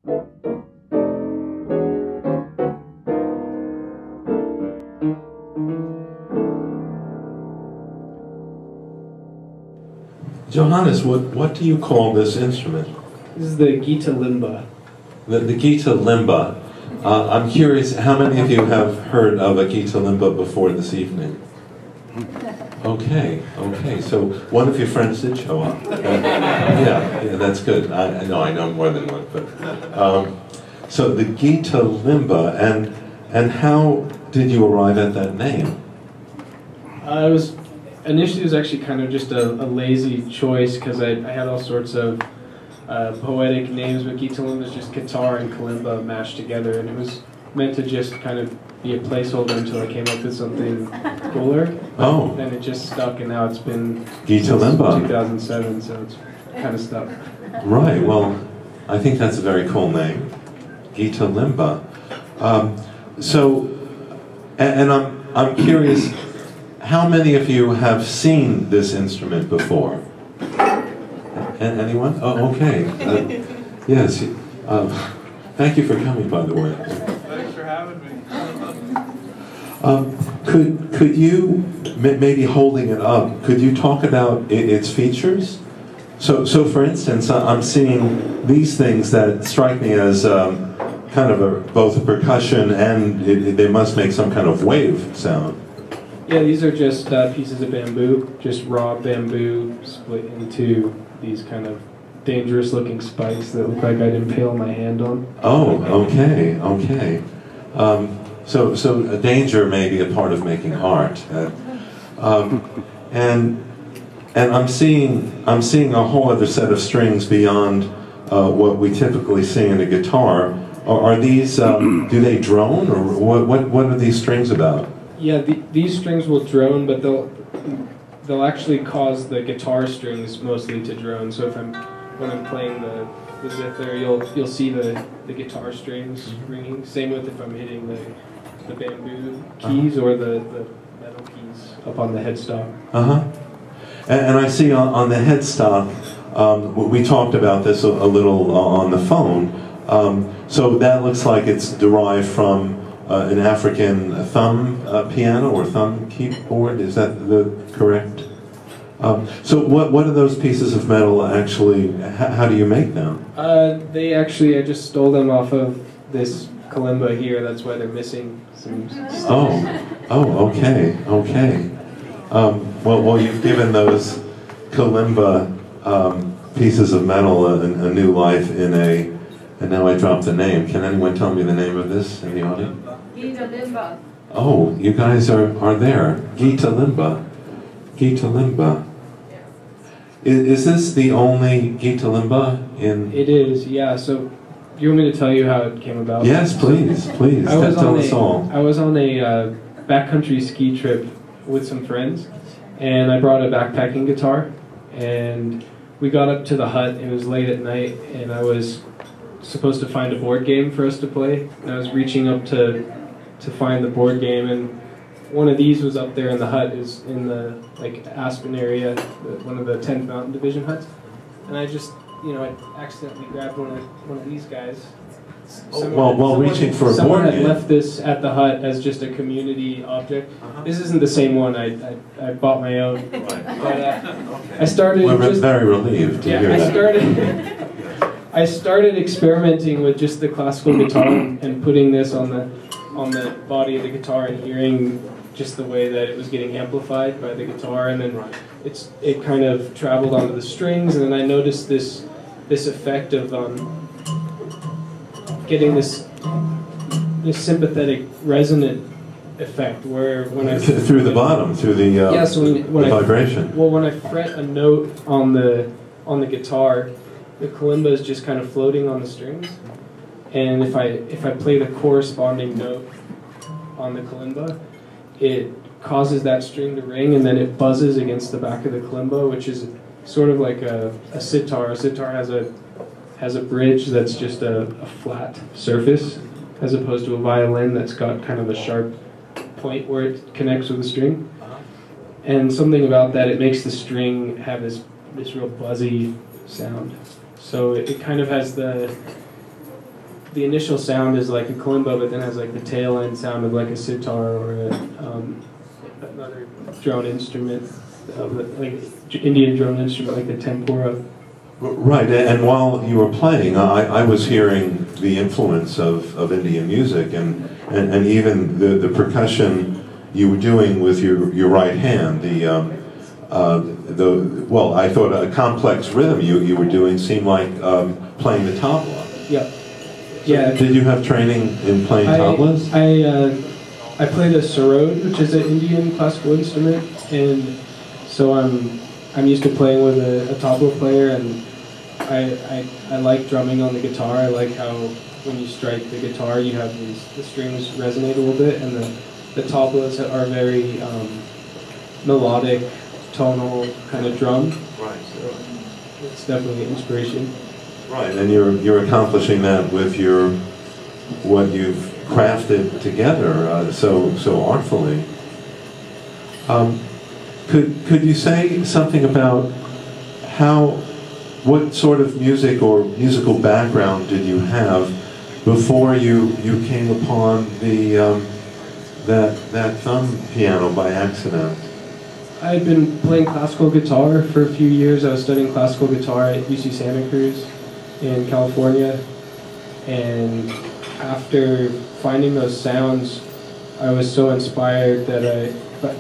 Johannes, what do you call this instrument? This is the guitalimba. The guitalimba. I'm curious, how many of you have heard of a guitalimba before this evening? Okay, so one of your friends did show up. Yeah, that's good. I know more than one, but so the guitalimba, and how did you arrive at that name? Initially it was actually kind of just a lazy choice, because I had all sorts of poetic names, but guitalimba is just guitar and kalimba mashed together, and it was meant to just kind of be a placeholder until I came up with something cooler. Oh. Then it just stuck, and now it's been guitalimba. Since 2007, so it's kind of stuck. Right, well, I think that's a very cool name, guitalimba. And I'm curious, how many of you have seen this instrument before? Anyone? Oh, okay. Yes. Thank you for coming, by the way. Thanks for having me. Could you, maybe holding it up, could you talk about its features? So for instance, I'm seeing these things that strike me as kind of both a percussion and they must make some kind of wave sound. Yeah, these are just pieces of bamboo, just raw bamboo split into these kind of dangerous looking spikes that look like I'd impale my hand on. Oh, okay. So a danger may be a part of making art. And I'm seeing a whole other set of strings beyond what we typically see in a guitar. Are these, do they drone, or what are these strings about? Yeah, these strings will drone, but they'll actually cause the guitar strings mostly to drone. So when I'm playing the zither, you'll see the guitar strings ringing. Same with if I'm hitting the bamboo keys or the metal keys up on the headstock. And I see on the headstock, we talked about this a little on the phone. So that looks like it's derived from an African thumb piano or thumb keyboard. Is that the correct? So what are those pieces of metal actually? How do you make them? I just stole them off of this kalimba here. That's why they're missing some stuff. Oh, okay. Well, you've given those kalimba pieces of metal a new life in a. And now I dropped the name. Can anyone tell me the name of this in the audience? Guitalimba. Oh, you guys are there. Guitalimba. Is this the only guitalimba in? It is, yeah. So, do you want me to tell you how it came about? Yes, please. Tell us all. I was on a backcountry ski trip with some friends, and I brought a backpacking guitar, and we got up to the hut. It was late at night, and I was supposed to find a board game for us to play. And I was reaching up to find the board game, and one of these was up there in the hut, is in the Aspen area, one of the 10th Mountain Division huts. And I just, I accidentally grabbed one of these guys. While reaching for a board game. Someone had left this at the hut as just a community object. This isn't the same one. I bought my own. But I started. We're very relieved to hear that. I started experimenting with just the classical guitar and putting this on the body of the guitar and hearing just the way that it was getting amplified by the guitar, and then it kind of traveled onto the strings, and then I noticed this effect of getting this sympathetic resonant effect where when I through the bottom, through the vibration. When I fret a note on the guitar, the kalimba is just kind of floating on the strings, and if I play the corresponding note on the kalimba, it causes that string to ring, and then it buzzes against the back of the kalimba, which is sort of like a sitar. A sitar has a bridge that's just a flat surface, as opposed to a violin that's got kind of a sharp point where it connects with the string. And something about that, it makes the string have this real buzzy sound. So it kind of has the initial sound is like a kalimba, but then has like the tail end sound of like a sitar or another drone instrument, like Indian drone instrument, like the tempura. Right, and while you were playing, I was hearing the influence of Indian music, and even the percussion you were doing with your right hand. Well, I thought a complex rhythm you were doing seemed like playing the tabla. Yeah. So Yeah. did you have training in playing tablas? I played a sarod, which is an Indian classical instrument, and so I'm used to playing with a tabla player, and I like drumming on the guitar. I like how when you strike the guitar, you have the strings resonate a little bit, and the tablas are very melodic, tonal kind of drum. Right. So it's definitely an inspiration. Right, and you're accomplishing that with what you've crafted together so artfully. Could you say something about what sort of music or musical background did you have before you came upon that thumb piano by accident? I had been playing classical guitar for a few years. I was studying classical guitar at UC Santa Cruz in California, and after finding those sounds, I was so inspired that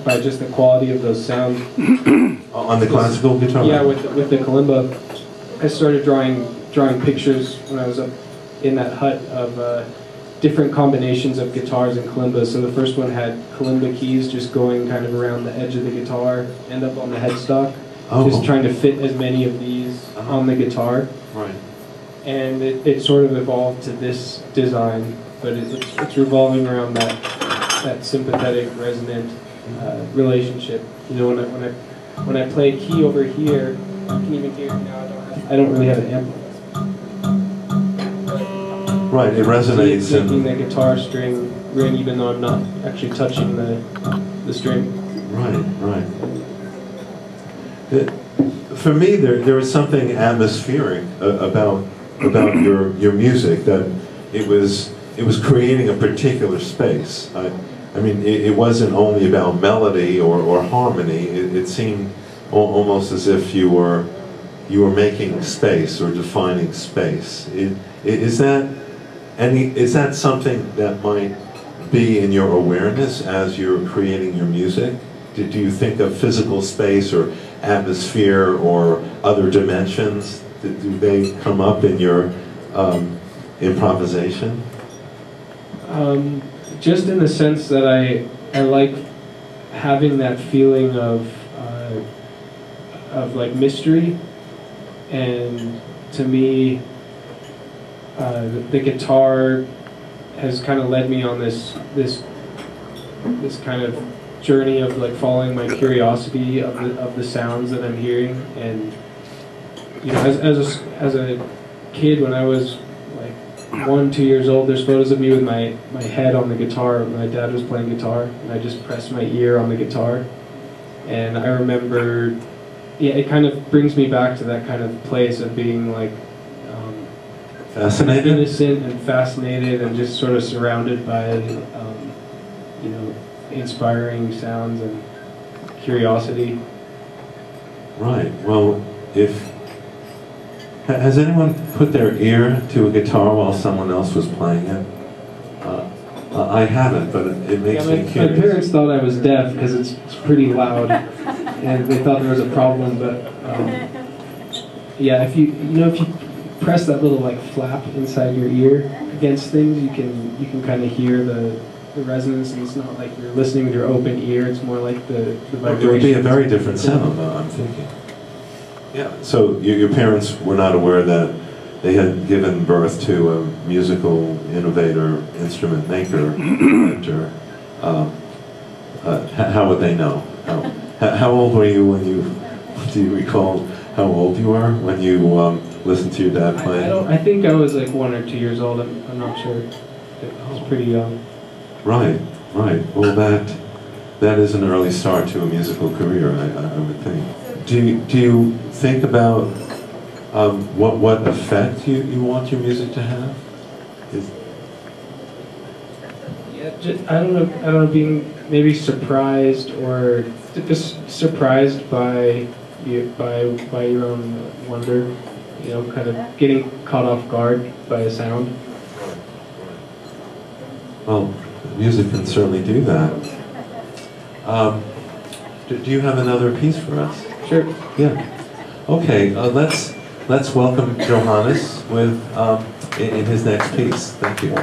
by just the quality of those sounds. On the classical guitar? Yeah, with the kalimba, I started drawing pictures when I was up in that hut of different combinations of guitars and kalimbas. So the first one had kalimba keys just going kind of around the edge of the guitar, end up on the headstock, just trying to fit as many of these on the guitar. Right. And it sort of evolved to this design, but it's revolving around that sympathetic, resonant relationship. You know, when I play a key over here, you can even hear it now. I don't really have an amplifier. Right, it resonates. It's making the guitar string ring, even though I'm not actually touching the string. Right. For me, there was something atmospheric about your music, that it was creating a particular space. I mean, it wasn't only about melody or harmony. It seemed almost as if you were making space or defining space. Is that something that might be in your awareness as you're creating your music? Do you think of physical space or atmosphere or other dimensions? Do they come up in your improvisation? Just in the sense that I like having that feeling of like mystery, and to me, the guitar has kind of led me on this kind of journey of like following my curiosity of the sounds that I'm hearing. And you know, as a kid, when I was like 1-2 years old, there's photos of me with my head on the guitar. My dad was playing guitar, and I just pressed my ear on the guitar. And I remember, yeah, it kind of brings me back to that kind of place of being like fascinated, innocent and fascinated, and just sort of surrounded by you know, inspiring sounds and curiosity. Right. Well, has anyone put their ear to a guitar while someone else was playing it? I haven't, but it makes me curious. My parents thought I was deaf because it's pretty loud, and they thought there was a problem. But yeah, if you press that little like flap inside your ear against things, you can kind of hear the resonance, and it's not like you're listening with your open ear. It's more like the vibration. It would be a very different sound, I'm thinking. Yeah. So your parents were not aware that they had given birth to a musical innovator, instrument maker, inventor. How would they know? How old were you when you? Do you recall how old you were when you listened to your dad play? I think I was like 1 or 2 years old. I'm not sure. I was pretty young. Right. Well, that is an early start to a musical career, I would think. Do you think about what effect you want your music to have? Is, Yeah, I don't know, being maybe surprised or just surprised by your own wonder, you know, kind of getting caught off guard by a sound. well, music can certainly do that. Do you have another piece for us? Sure. Yeah. Okay. Let's welcome Johannes with in his next piece. Thank you.